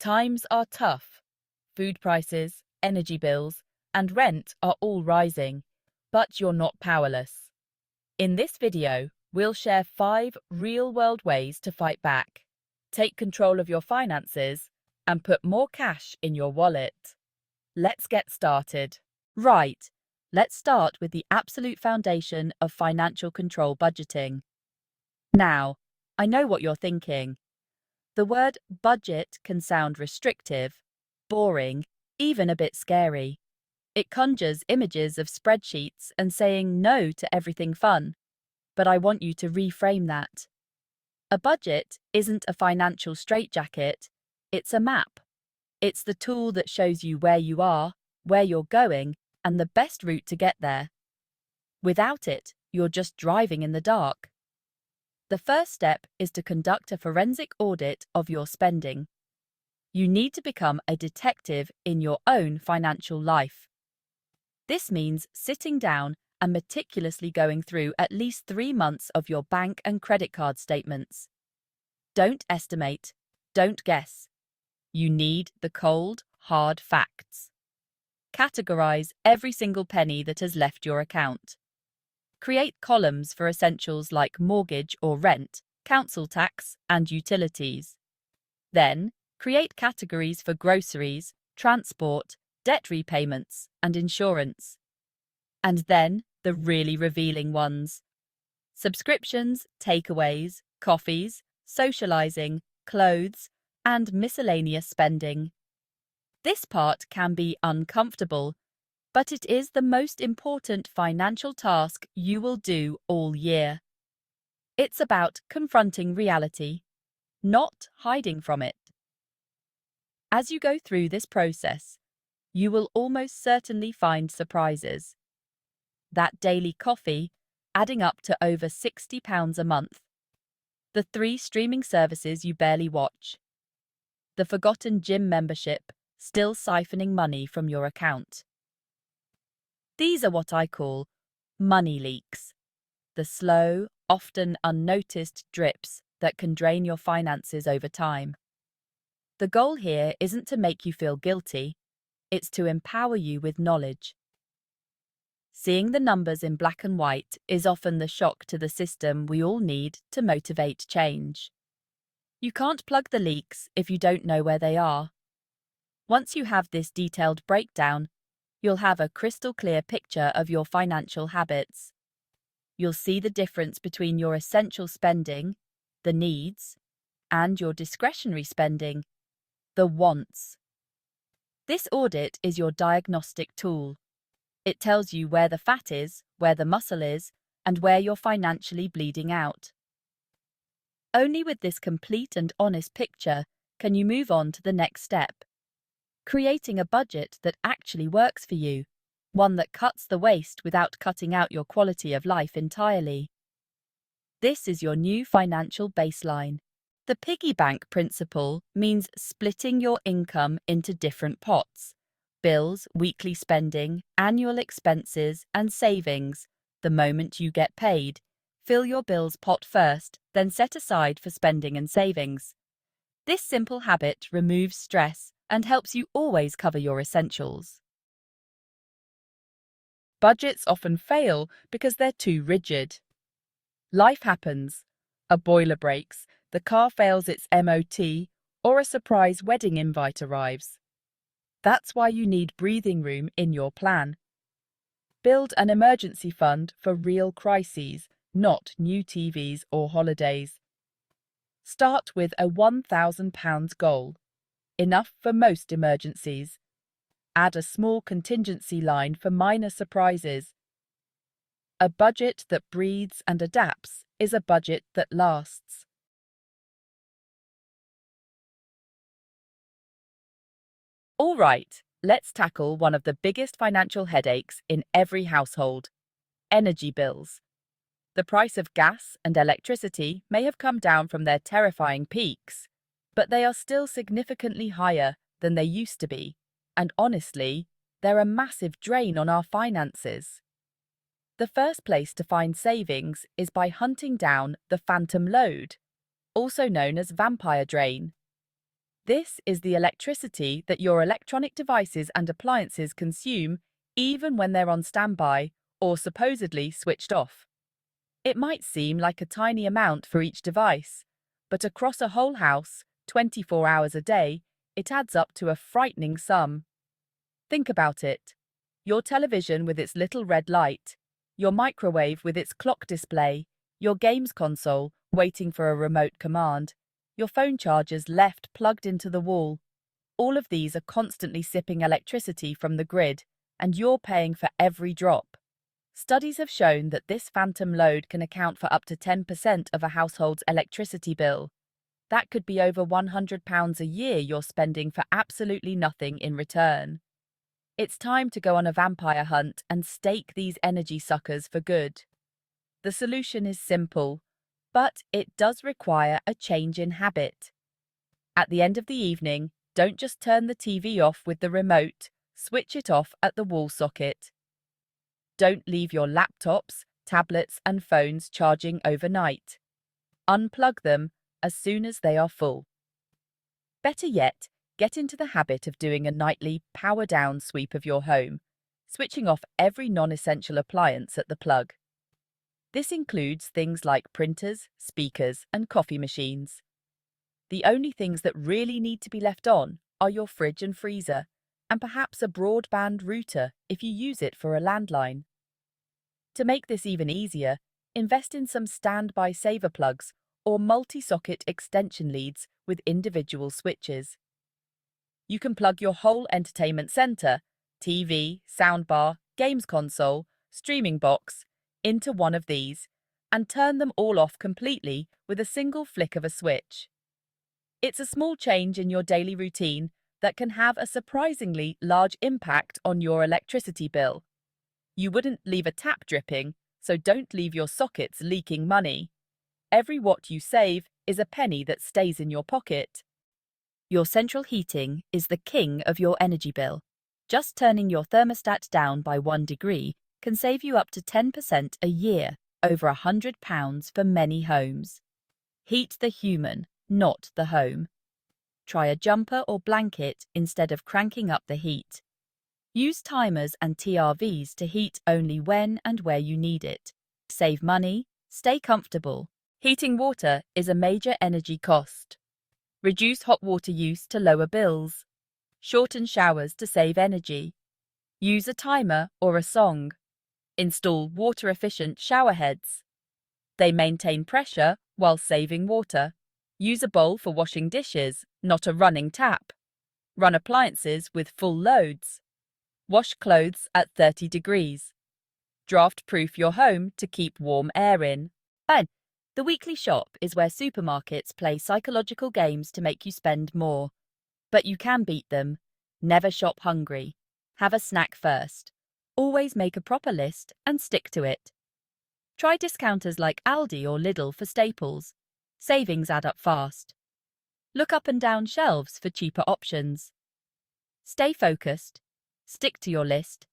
Times are tough. Food prices, energy bills, and rent are all rising, but you're not powerless. In this video, we'll share 5 real-world ways to fight back, take control of your finances, and put more cash in your wallet. Let's get started. Right, let's start with the absolute foundation of financial control: budgeting. Now, I know what you're thinking. The word budget can sound restrictive, boring, even a bit scary. It conjures images of spreadsheets and saying no to everything fun. But I want you to reframe that. A budget isn't a financial straitjacket, it's a map. It's the tool that shows you where you are, where you're going, and the best route to get there. Without it, you're just driving in the dark. The first step is to conduct a forensic audit of your spending. You need to become a detective in your own financial life. This means sitting down and meticulously going through at least 3 months of your bank and credit card statements. Don't estimate, don't guess. You need the cold, hard facts. Categorize every single penny that has left your account. Create columns for essentials like mortgage or rent, council tax, and utilities. Then, create categories for groceries, transport, debt repayments, and insurance. And then, the really revealing ones: subscriptions, takeaways, coffees, socializing, clothes, and miscellaneous spending. This part can be uncomfortable, but it is the most important financial task you will do all year. It's about confronting reality, not hiding from it. As you go through this process, you will almost certainly find surprises. That daily coffee adding up to over £60 a month. The 3 streaming services you barely watch. The forgotten gym membership still siphoning money from your account. These are what I call money leaks, the slow, often unnoticed drips that can drain your finances over time. The goal here isn't to make you feel guilty, it's to empower you with knowledge. Seeing the numbers in black and white is often the shock to the system we all need to motivate change. You can't plug the leaks if you don't know where they are. Once you have this detailed breakdown, you'll have a crystal clear picture of your financial habits. You'll see the difference between your essential spending, the needs, and your discretionary spending, the wants. This audit is your diagnostic tool. It tells you where the fat is, where the muscle is, and where you're financially bleeding out. Only with this complete and honest picture can you move on to the next step: creating a budget that actually works for you, one that cuts the waste without cutting out your quality of life entirely. This is your new financial baseline. The piggy bank principle means splitting your income into different pots: bills, weekly spending, annual expenses, and savings. The moment you get paid, fill your bills pot first, then set aside for spending and savings. This simple habit removes stress and helps you always cover your essentials. Budgets often fail because they're too rigid. Life happens. A boiler breaks, the car fails its MOT, or a surprise wedding invite arrives. That's why you need breathing room in your plan. Build an emergency fund for real crises, not new TVs or holidays. Start with a £1,000 goal, enough for most emergencies. Add a small contingency line for minor surprises. A budget that breathes and adapts is a budget that lasts. All right, let's tackle one of the biggest financial headaches in every household: energy bills. The price of gas and electricity may have come down from their terrifying peaks, but they are still significantly higher than they used to be, and honestly, they're a massive drain on our finances. The first place to find savings is by hunting down the phantom load, also known as vampire drain. This is the electricity that your electronic devices and appliances consume even when they're on standby or supposedly switched off. It might seem like a tiny amount for each device, but across a whole house, 24 hours a day, it adds up to a frightening sum. Think about it. Your television with its little red light, your microwave with its clock display, your games console waiting for a remote command, your phone chargers left plugged into the wall. All of these are constantly sipping electricity from the grid, and you're paying for every drop. Studies have shown that this phantom load can account for up to 10% of a household's electricity bill. That could be over £100 a year you're spending for absolutely nothing in return. It's time to go on a vampire hunt and stake these energy suckers for good. The solution is simple, but it does require a change in habit. At the end of the evening, don't just turn the TV off with the remote, switch it off at the wall socket. Don't leave your laptops, tablets, and phones charging overnight. Unplug them as soon as they are full. Better yet, get into the habit of doing a nightly power-down sweep of your home, switching off every non-essential appliance at the plug. This includes things like printers, speakers, and coffee machines. The only things that really need to be left on are your fridge and freezer, and perhaps a broadband router if you use it for a landline. To make this even easier, invest in some standby saver plugs or multi-socket extension leads with individual switches. You can plug your whole entertainment center, TV, soundbar, games console, streaming box, into one of these and turn them all off completely with a single flick of a switch. It's a small change in your daily routine that can have a surprisingly large impact on your electricity bill. You wouldn't leave a tap dripping, so don't leave your sockets leaking money. Every watt you save is a penny that stays in your pocket. Your central heating is the king of your energy bill. Just turning your thermostat down by 1 degree can save you up to 10% a year, over £100 for many homes. Heat the human, not the home. Try a jumper or blanket instead of cranking up the heat. Use timers and TRVs to heat only when and where you need it. Save money, stay comfortable. Heating water is a major energy cost. Reduce hot water use to lower bills. Shorten showers to save energy. Use a timer or a song. Install water-efficient shower heads. They maintain pressure while saving water. Use a bowl for washing dishes, not a running tap. Run appliances with full loads. Wash clothes at 30 degrees. Draft-proof your home to keep warm air in. And the weekly shop is where supermarkets play psychological games to make you spend more. But you can beat them. Never shop hungry. Have a snack first. Always make a proper list and stick to it. Try discounters like Aldi or Lidl for staples. Savings add up fast. Look up and down shelves for cheaper options. Stay focused, stick to your list,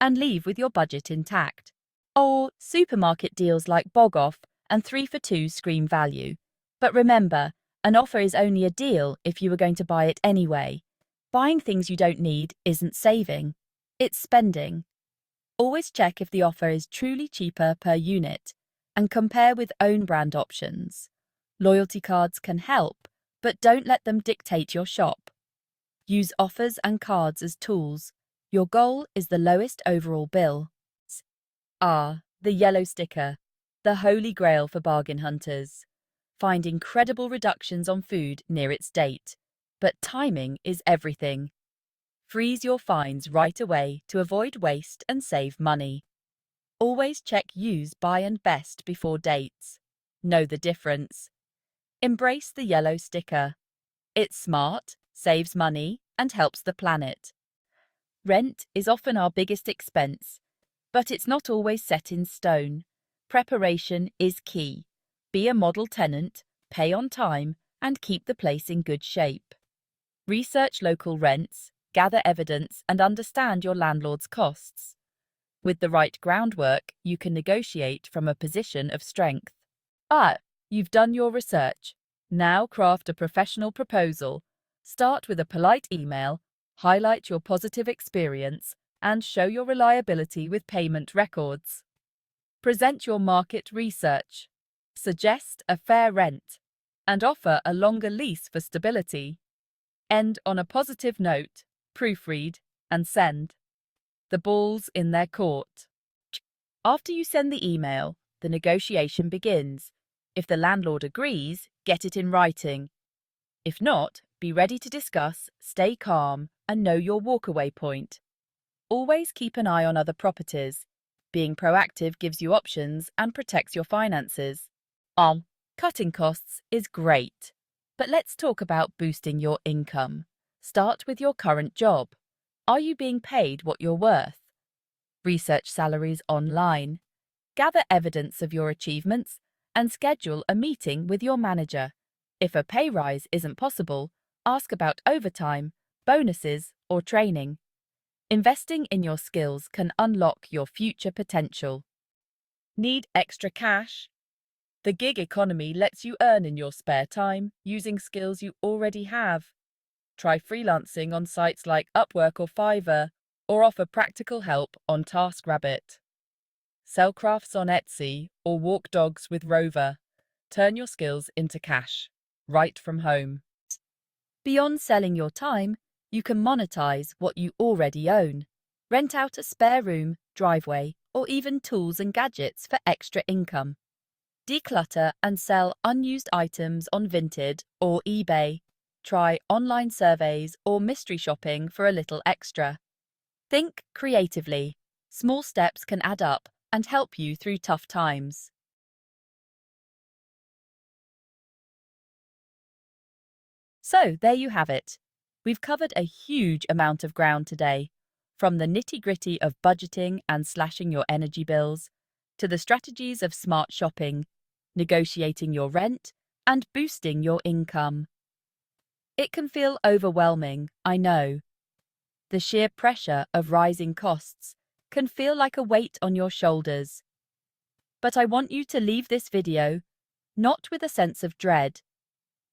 and leave with your budget intact. Or supermarket deals like Bog Off and 3 for 2 scream value. But remember, an offer is only a deal if you were going to buy it anyway. Buying things you don't need isn't saving, it's spending. Always check if the offer is truly cheaper per unit and compare with own brand options. Loyalty cards can help, but don't let them dictate your shop. Use offers and cards as tools. Your goal is the lowest overall bill. The yellow sticker, the holy grail for bargain hunters. Find incredible reductions on food near its date, but timing is everything. Freeze your finds right away to avoid waste and save money. Always check use buy and best before dates. Know the difference. Embrace the yellow sticker. It's smart, saves money, and helps the planet. Rent is often our biggest expense, but it's not always set in stone. Preparation is key. Be a model tenant, pay on time, and keep the place in good shape. Research local rents, gather evidence, and understand your landlord's costs. With the right groundwork, you can negotiate from a position of strength. You've done your research. Now craft a professional proposal. Start with a polite email, highlight your positive experience, and show your reliability with payment records. Present your market research, suggest a fair rent, and offer a longer lease for stability. End on a positive note, proofread, and send. The ball's in their court. After you send the email, the negotiation begins. If the landlord agrees, get it in writing. If not, be ready to discuss, stay calm, and know your walkaway point. Always keep an eye on other properties. Being proactive gives you options and protects your finances. Cutting costs is great. But let's talk about boosting your income. Start with your current job. Are you being paid what you're worth? Research salaries online. Gather evidence of your achievements and schedule a meeting with your manager. If a pay rise isn't possible, ask about overtime, bonuses, or training. Investing in your skills can unlock your future potential. Need extra cash? The gig economy lets you earn in your spare time using skills you already have. Try freelancing on sites like Upwork or Fiverr, or offer practical help on TaskRabbit. Sell crafts on Etsy or walk dogs with Rover. Turn your skills into cash, right from home. Beyond selling your time, you can monetize what you already own. Rent out a spare room, driveway, or even tools and gadgets for extra income. Declutter and sell unused items on Vinted or eBay. Try online surveys or mystery shopping for a little extra. Think creatively. Small steps can add up and help you through tough times. So there you have it. We've covered a huge amount of ground today, from the nitty-gritty of budgeting and slashing your energy bills, to the strategies of smart shopping, negotiating your rent, and boosting your income. It can feel overwhelming, I know. The sheer pressure of rising costs can feel like a weight on your shoulders. But I want you to leave this video not with a sense of dread,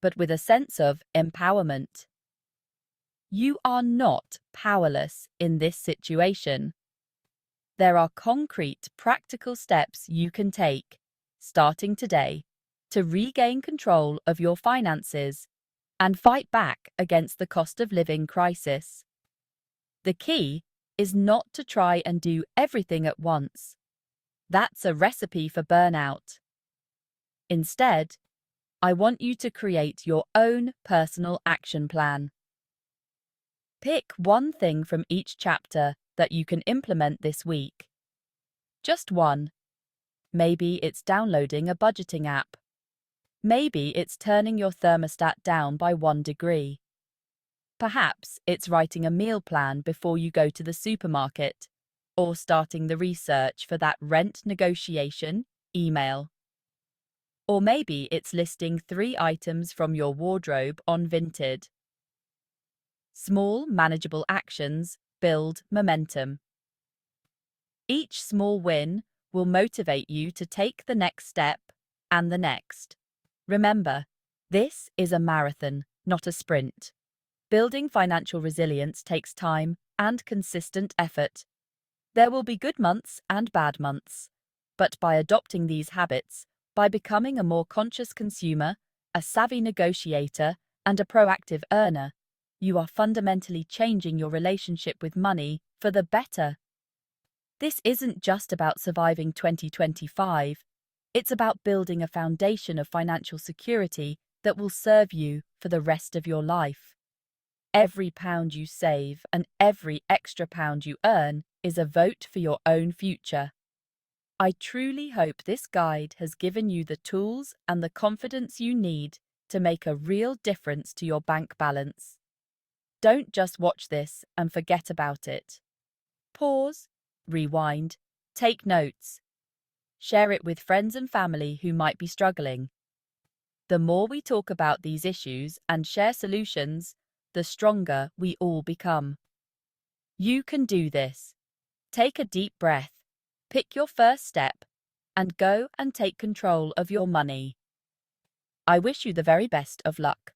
but with a sense of empowerment. You are not powerless in this situation. There are concrete, practical steps you can take, starting today, to regain control of your finances and fight back against the cost of living crisis. The key is not to try and do everything at once. That's a recipe for burnout. Instead, I want you to create your own personal action plan. Pick one thing from each chapter that you can implement this week. Just one. Maybe it's downloading a budgeting app. Maybe it's turning your thermostat down by 1 degree. Perhaps it's writing a meal plan before you go to the supermarket, or starting the research for that rent negotiation email. Or maybe it's listing 3 items from your wardrobe on Vinted. Small, manageable actions build momentum. Each small win will motivate you to take the next step and the next. Remember, this is a marathon, not a sprint. Building financial resilience takes time and consistent effort. There will be good months and bad months, but by adopting these habits, by becoming a more conscious consumer, a savvy negotiator, and a proactive earner, you are fundamentally changing your relationship with money for the better. This isn't just about surviving 2025. It's about building a foundation of financial security that will serve you for the rest of your life. Every pound you save and every extra pound you earn is a vote for your own future. I truly hope this guide has given you the tools and the confidence you need to make a real difference to your bank balance. Don't just watch this and forget about it. Pause, rewind, take notes. Share it with friends and family who might be struggling. The more we talk about these issues and share solutions, the stronger we all become. You can do this. Take a deep breath, pick your first step, and go and take control of your money. I wish you the very best of luck.